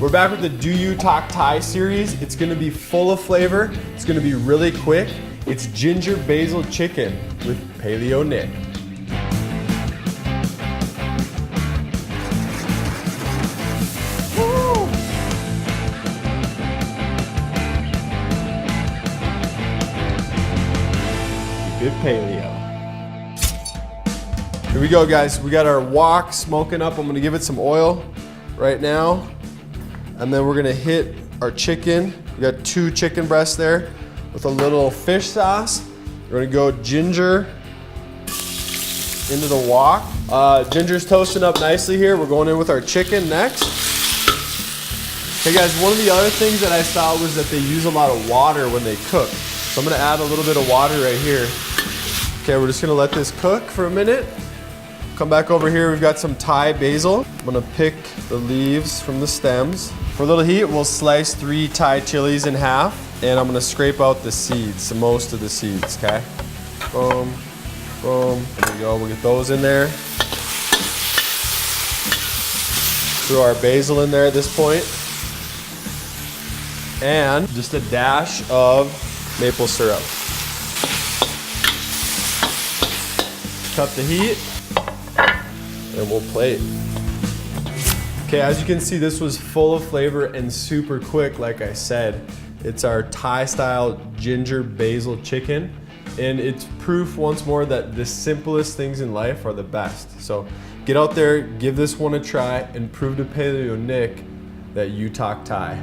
We're back with the Do You Talk Thai series. It's gonna be full of flavor. It's gonna be really quick. It's ginger basil chicken with Paleo Nick. Woo! Good paleo. Here we go, guys. We got our wok smoking up. I'm gonna give it some oil right now. And then we're gonna hit our chicken. We got 2 chicken breasts there with a little fish sauce. We're gonna go ginger into the wok. Ginger's toasting up nicely here. We're going in with our chicken next. Okay guys, one of the other things that I saw was that they use a lot of water when they cook. So I'm gonna add a little bit of water right here. Okay, we're just gonna let this cook for a minute. Come back over here, we've got some Thai basil. I'm gonna pick the leaves from the stems. For a little heat, we'll slice 3 Thai chilies in half, and I'm gonna scrape out the seeds, most of the seeds, okay? Boom, boom, there we go, we'll get those in there. Throw our basil in there at this point. And just a dash of maple syrup. Cut the heat. And we'll plate. Okay, as you can see, this was full of flavor and super quick, like I said. It's our Thai style ginger basil chicken. And it's proof once more that the simplest things in life are the best. So get out there, give this one a try, and prove to Paleo Nick that you talk Thai.